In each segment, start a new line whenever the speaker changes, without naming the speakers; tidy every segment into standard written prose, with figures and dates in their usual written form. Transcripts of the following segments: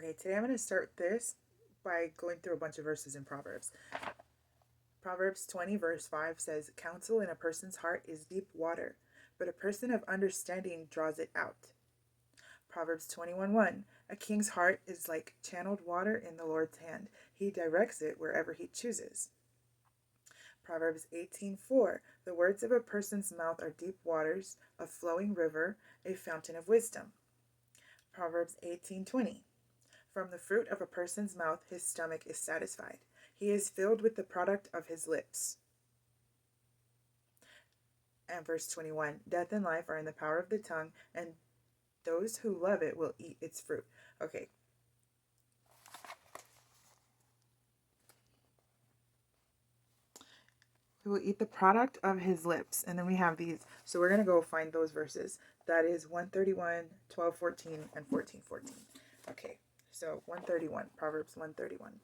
Okay, today I'm going to start this by going through a bunch of verses in Proverbs. Proverbs 20, verse 5 says, "Counsel in a person's heart is deep water, but a person of understanding draws it out." Proverbs 21:1, "A king's heart is like channeled water in the Lord's hand. He directs it wherever he chooses." Proverbs 18:4, "The words of a person's mouth are deep waters, a flowing river, a fountain of wisdom." Proverbs 18:20, "From the fruit of a person's mouth his stomach is satisfied. He is filled with the product of his lips." And verse 21, "Death and life are in the power of the tongue, and those who love it will eat its fruit." Okay. Who will eat the product of his lips. And then we have these. So we're going to go find those verses. That is 131, 12:14, and 14:14. Okay. So 131, Proverbs 131.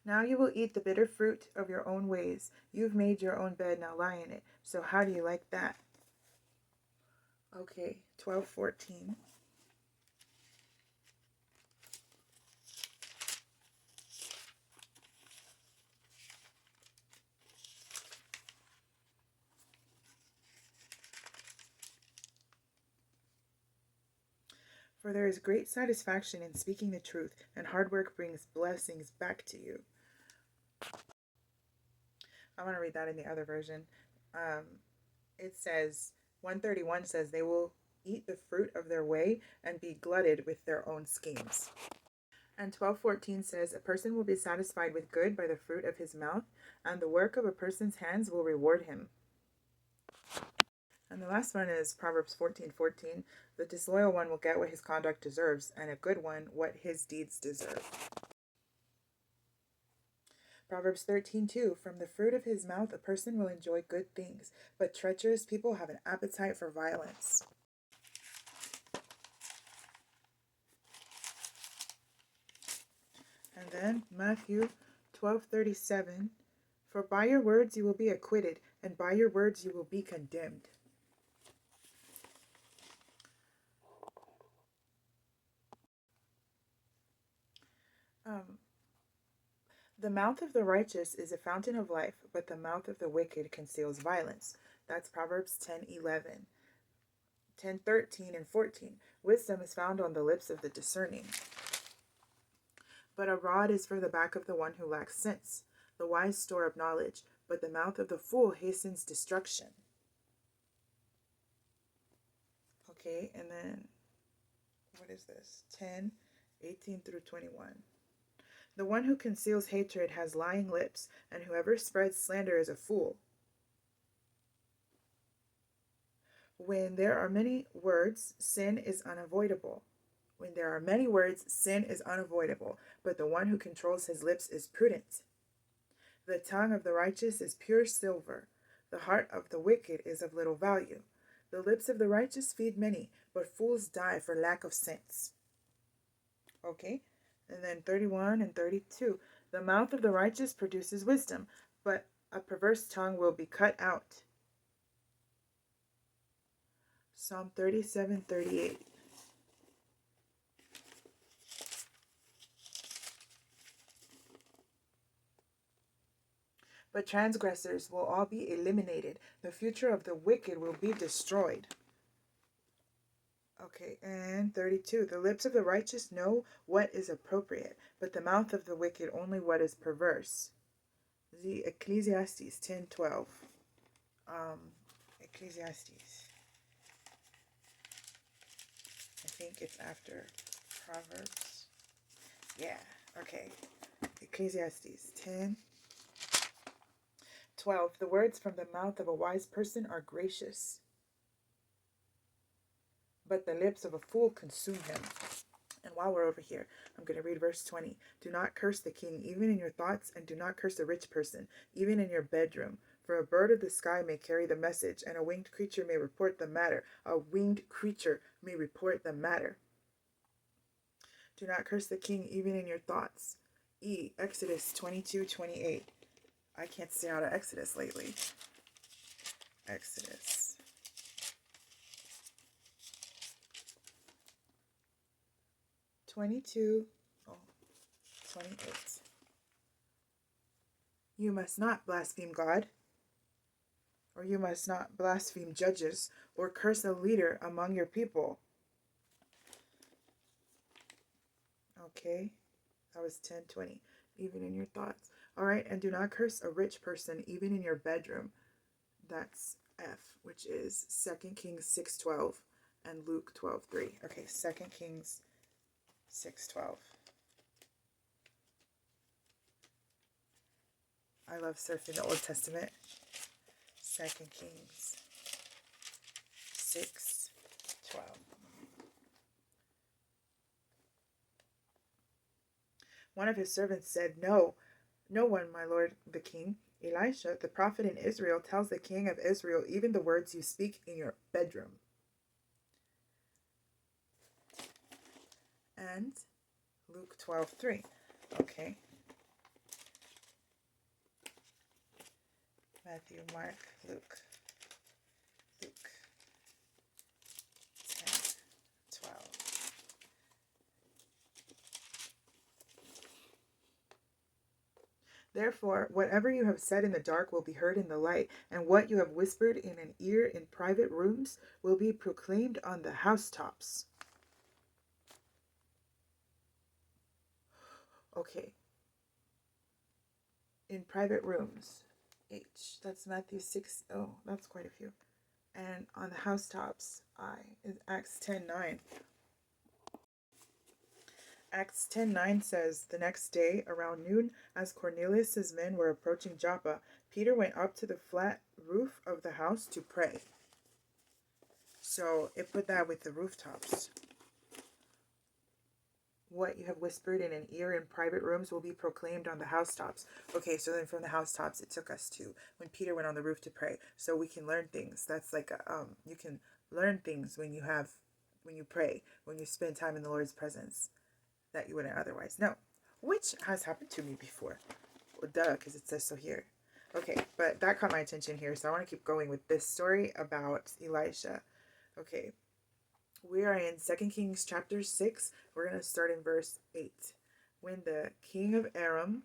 "Now you will eat the bitter fruit of your own ways. You've made your own bed, now lie in it. So how do you like that?" Okay, 12:14. "For there is great satisfaction in speaking the truth, and hard work brings blessings back to you." I want to read that in the other version. It says, 131 says, "They will eat the fruit of their way and be glutted with their own schemes." And 12:14 says, "A person will be satisfied with good by the fruit of his mouth, and the work of a person's hands will reward him." And the last one is Proverbs 14:14. "The disloyal one will get what his conduct deserves, and a good one what his deeds deserve." Proverbs 13:2, "From the fruit of his mouth a person will enjoy good things, but treacherous people have an appetite for violence." And then Matthew 12:37, "For by your words you will be acquitted, and by your words you will be condemned." "The mouth of the righteous is a fountain of life, but the mouth of the wicked conceals violence." That's Proverbs 10:11. 10:13 and 14, "Wisdom is found on the lips of the discerning, but a rod is for the back of the one who lacks sense. The wise store up knowledge, but the mouth of the fool hastens destruction." Okay, and then what is this? 10:18 through 21. "The one who conceals hatred has lying lips, and whoever spreads slander is a fool. When there are many words, sin is unavoidable. When there are many words, sin is unavoidable, but the one who controls his lips is prudent. The tongue of the righteous is pure silver. The heart of the wicked is of little value. The lips of the righteous feed many, but fools die for lack of sense." Okay, and then 31 and 32. "The mouth of the righteous produces wisdom, but a perverse tongue will be cut out." Psalm 37:38. "But transgressors will all be eliminated. The future of the wicked will be destroyed." Okay, and 32. "The lips of the righteous know what is appropriate, but the mouth of the wicked only what is perverse." The Ecclesiastes 10:12. Ecclesiastes. I think it's after Proverbs. Yeah, okay. Ecclesiastes 10:12. "The words from the mouth of a wise person are gracious, but the lips of a fool consume him." And while we're over here, I'm going to read verse 20. "Do not curse the king, even in your thoughts, and do not curse a rich person, even in your bedroom. For a bird of the sky may carry the message, and a winged creature may report the matter." A winged creature may report the matter. "Do not curse the king, even in your thoughts." Exodus 22:28. I can't stay out of Exodus lately. Exodus. (22) 28. You must not blaspheme God, or you must not blaspheme judges, or curse a leader among your people. Okay, that was 10:20. Even in your thoughts. All right, and do not curse a rich person, even in your bedroom. That's F, which is 2 Kings 6:12 and Luke 12:3. Okay, 2 Kings 6:12. I love surfing the Old Testament. 2 Kings 6:12. One of his servants said, No one, my lord the king. Elisha, the prophet in Israel, tells the king of Israel even the words you speak in your bedroom. And Luke 12:3. Okay. Matthew, Mark, Luke 10:12. Therefore, whatever you have said in the dark will be heard in the light, and what you have whispered in an ear in private rooms will be proclaimed on the housetops. Okay. In private rooms. H. That's Matthew 6. Oh, that's quite a few. And on the housetops, I is Acts 10:9. Acts 10:9 says, the next day, around noon, as Cornelius's men were approaching Joppa, Peter went up to the flat roof of the house to pray. So it put that with the rooftops. What you have whispered in an ear in private rooms will be proclaimed on the housetops. Okay, so then from the housetops, it took us to when Peter went on the roof to pray. So we can learn things. That's like you can learn things when you pray, when you spend time in the Lord's presence that you wouldn't otherwise know, which has happened to me before. Well, duh, because it says so here. Okay, but that caught my attention here, so I want to keep going with this story about Elisha. Okay, we are in 2 Kings chapter 6. We're going to start in verse 8. When the king of Aram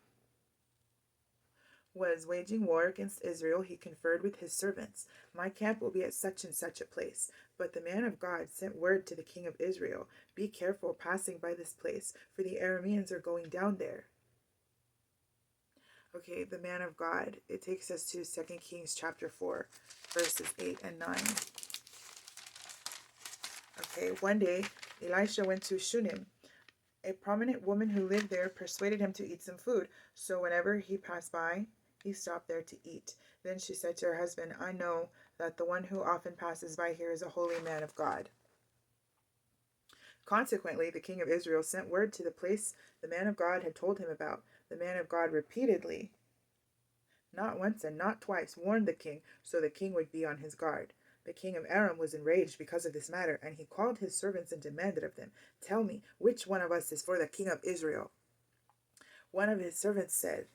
was waging war against Israel, he conferred with his servants. My camp will be at such and such a place. But the man of God sent word to the king of Israel, be careful passing by this place, for the Arameans are going down there. Okay, the man of God. It takes us to 2 Kings chapter 4, verses 8 and 9. Okay, one day, Elisha went to Shunem. A prominent woman who lived there persuaded him to eat some food, so whenever he passed by, he stopped there to eat. Then she said to her husband, I know that the one who often passes by here is a holy man of God. Consequently, the king of Israel sent word to the place the man of God had told him about. The man of God repeatedly, not once and not twice, warned the king, so the king would be on his guard. The king of Aram was enraged because of this matter, and he called his servants and demanded of them, Tell me, which one of us is for the king of Israel? One of his servants said,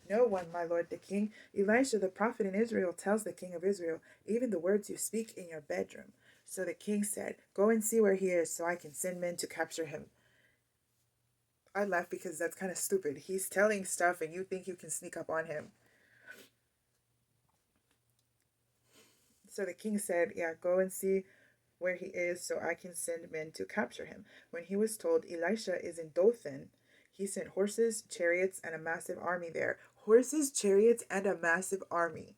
No one, my lord the king. Elisha the prophet in Israel tells the king of Israel, even the words you speak in your bedroom. So the king said, Go and see where he is, so I can send men to capture him. I laugh because that's kind of stupid. He's telling stuff and you think you can sneak up on him. So the king said, Yeah, go and see where he is so I can send men to capture him. When he was told Elisha is in Dothan, he sent horses, chariots, and a massive army there. Horses, chariots, and a massive army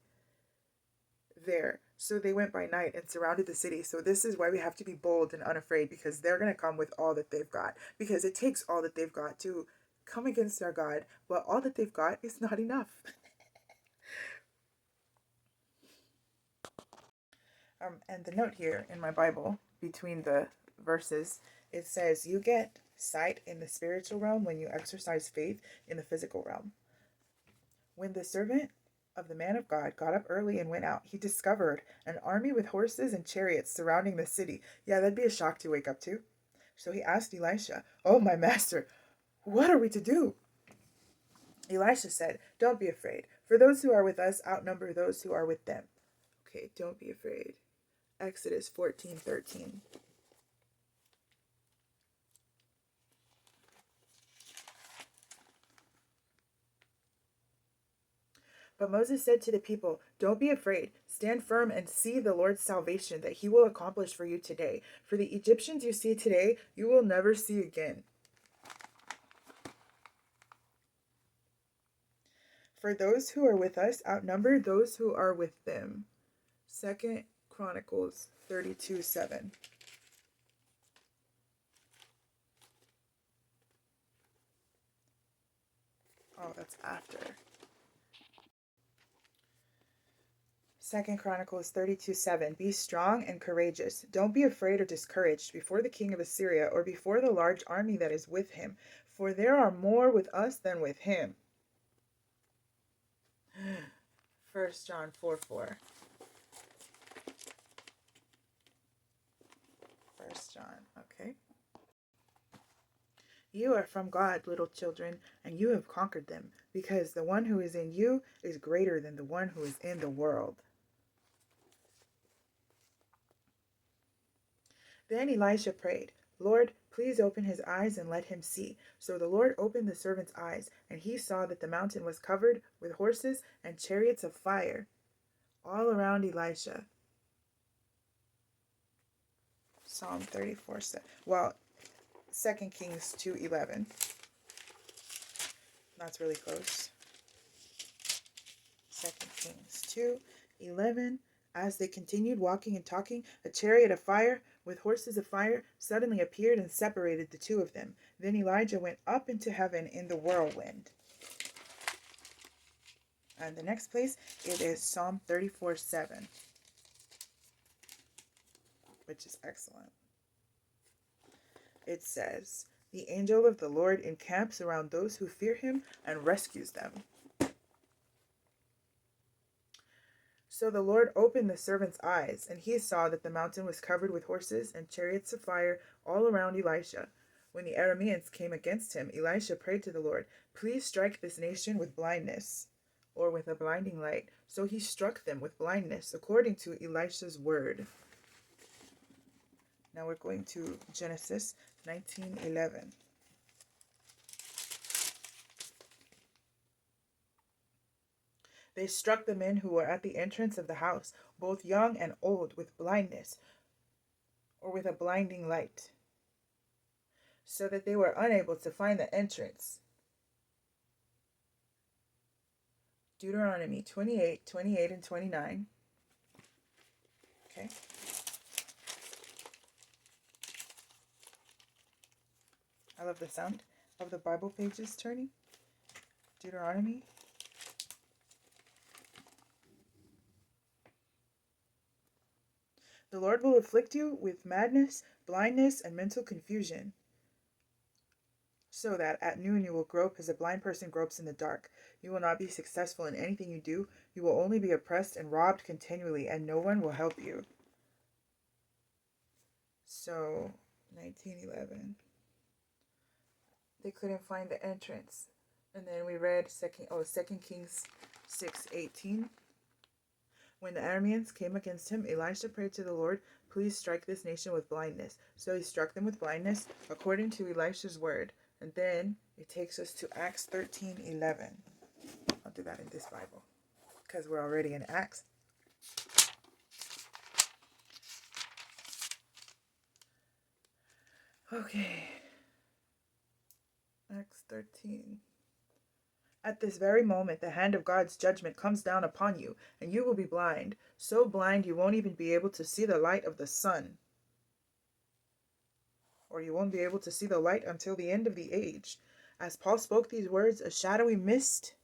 there. So they went by night and surrounded the city. So this is why we have to be bold and unafraid, because they're going to come with all that they've got. Because it takes all that they've got to come against our God. But all that they've got is not enough. And the note here in my Bible, between the verses, it says, you get sight in the spiritual realm when you exercise faith in the physical realm. When the servant of the man of God got up early and went out, he discovered an army with horses and chariots surrounding the city. Yeah, that'd be a shock to wake up to. So he asked Elisha, Oh, my master, what are we to do? Elisha said, "Don't be afraid, for those who are with us outnumber those who are with them." Okay, don't be afraid. Exodus 14:13. But Moses said to the people, "Don't be afraid. Stand firm and see the Lord's salvation that he will accomplish for you today. For the Egyptians you see today, you will never see again." For those who are with us outnumber those who are with them. 2 Chronicles 32:7. Oh, that's after. 2 Chronicles 32:7. Be strong and courageous. Don't be afraid or discouraged before the king of Assyria or before the large army that is with him, for there are more with us than with him. 1 John 4:4. 1 John, okay. You are from God, little children, and you have conquered them, because the one who is in you is greater than the one who is in the world. Then Elisha prayed, "Lord, please open his eyes and let him see." So the Lord opened the servant's eyes, and he saw that the mountain was covered with horses and chariots of fire all around Elisha. Psalm 34. Well, 2 Kings 2:11. That's really close. 2 Kings 2:11. As they continued walking and talking, a chariot of fire with horses of fire suddenly appeared and separated the two of them. Then Elijah went up into heaven in the whirlwind. And the next place, it is Psalm 34:7, which is excellent. It says, "The angel of the Lord encamps around those who fear him and rescues them." So the Lord opened the servant's eyes, and he saw that the mountain was covered with horses and chariots of fire all around Elisha. When the Arameans came against him, Elisha prayed to the Lord, "Please strike this nation with blindness," or with a blinding light. So he struck them with blindness, according to Elisha's word. Now we're going to Genesis 19:11. They struck the men who were at the entrance of the house, both young and old, with blindness, or with a blinding light, so that they were unable to find the entrance. Deuteronomy 28:28 and 29. Okay. I love the sound of the Bible pages turning. Deuteronomy. The Lord will afflict you with madness, blindness, and mental confusion, so that at noon you will grope as a blind person gropes in the dark. You will not be successful in anything you do. You will only be oppressed and robbed continually, and no one will help you. So, 19:11. They couldn't find the entrance. And then we read 2 Kings 6:18. When the Arameans came against him, Elisha prayed to the Lord, "Please strike this nation with blindness." So he struck them with blindness, according to Elisha's word. And then it takes us to Acts 13:11. I'll do that in this Bible, because we're already in Acts. Okay. Acts 13. At this very moment, the hand of God's judgment comes down upon you, and you will be blind. So blind you won't even be able to see the light of the sun. Or you won't be able to see the light until the end of the age. As Paul spoke these words, a shadowy mist,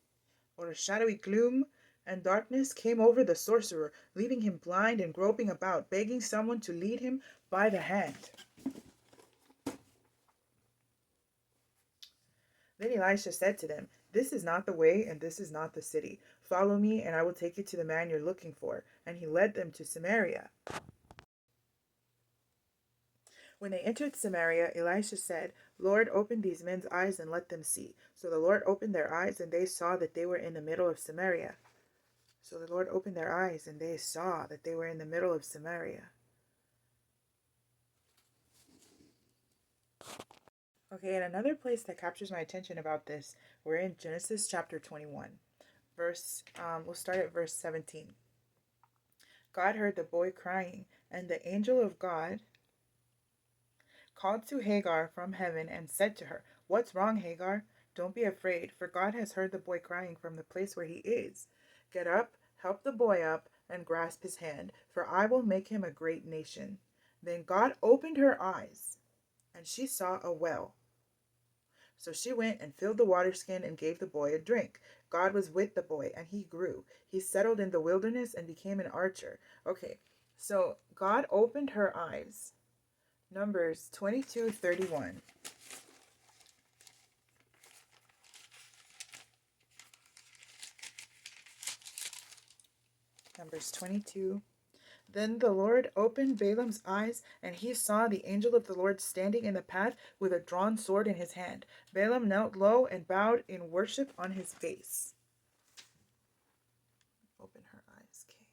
or a shadowy gloom, and darkness came over the sorcerer, leaving him blind and groping about, begging someone to lead him by the hand. Then Elisha said to them, "This is not the way, and this is not the city. Follow me, and I will take you to the man you're looking for." And he led them to Samaria. When they entered Samaria, Elisha said, Lord, open these men's eyes and let them see. So the Lord opened their eyes, and they saw that they were in the middle of Samaria. So the Lord opened their eyes, and they saw that they were in the middle of Samaria. Okay, and another place that captures my attention about this, we're in Genesis chapter 21. We'll start at verse 17. God heard the boy crying, and the angel of God called to Hagar from heaven and said to her, "What's wrong, Hagar? Don't be afraid, for God has heard the boy crying from the place where he is. Get up, help the boy up, and grasp his hand, for I will make him a great nation." Then God opened her eyes, and she saw a well. So she went and filled the water skin and gave the boy a drink. God was with the boy, and he grew. He settled in the wilderness and became an archer. Okay, so God opened her eyes. Numbers 22:31. Numbers 22. Then the Lord opened Balaam's eyes, and he saw the angel of the Lord standing in the path with a drawn sword in his hand. Balaam knelt low and bowed in worship on his face. Open her eyes. Okay.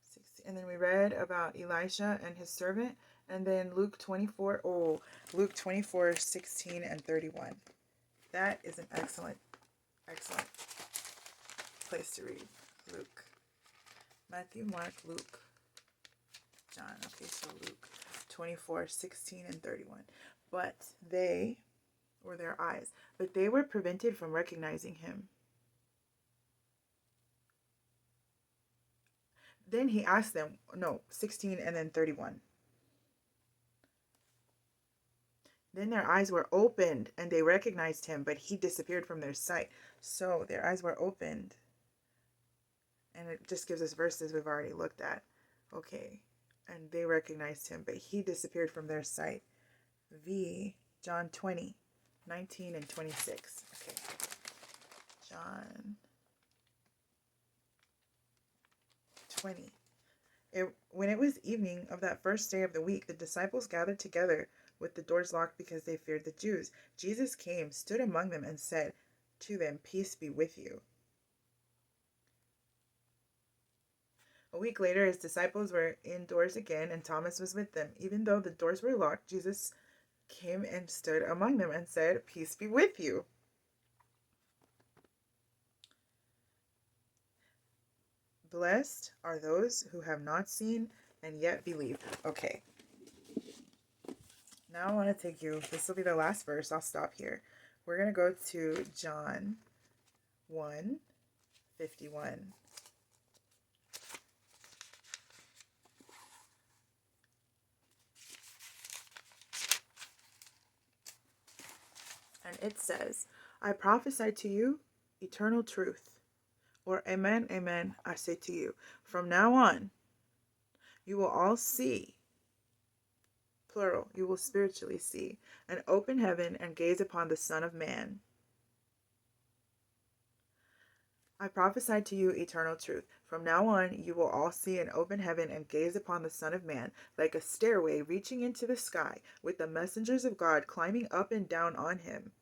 16. And then we read about Elisha and his servant. And then Luke 24:16 and 31. That is an excellent place to read. Luke. Matthew, Mark, Luke, John. Okay, so Luke 24:16 and 31. But they, or their eyes, but they were prevented from recognizing him. Then he asked them, 16 and then 31. Then their eyes were opened and they recognized him, but he disappeared from their sight. So their eyes were opened. And it just gives us verses we've already looked at. Okay. And they recognized him, but he disappeared from their sight. John 20:19 and 26. Okay. John 20. When it was evening of that first day of the week, the disciples gathered together with the doors locked because they feared the Jews. Jesus came, stood among them, and said to them, "Peace be with you." A week later, his disciples were indoors again, and Thomas was with them. Even though the doors were locked, Jesus came and stood among them and said, "Peace be with you." Blessed are those who have not seen and yet believe. Okay. Now I want to take you, this will be the last verse. I'll stop here. We're going to go to John 1:51. And it says, "I prophesy to you eternal truth." Or, "Amen, amen, I say to you, from now on, you will all see," plural, you will spiritually see, "an open heaven and gaze upon the Son of Man." I prophesy to you eternal truth. From now on, you will all see an open heaven and gaze upon the Son of Man, like a stairway reaching into the sky, with the messengers of God climbing up and down on him.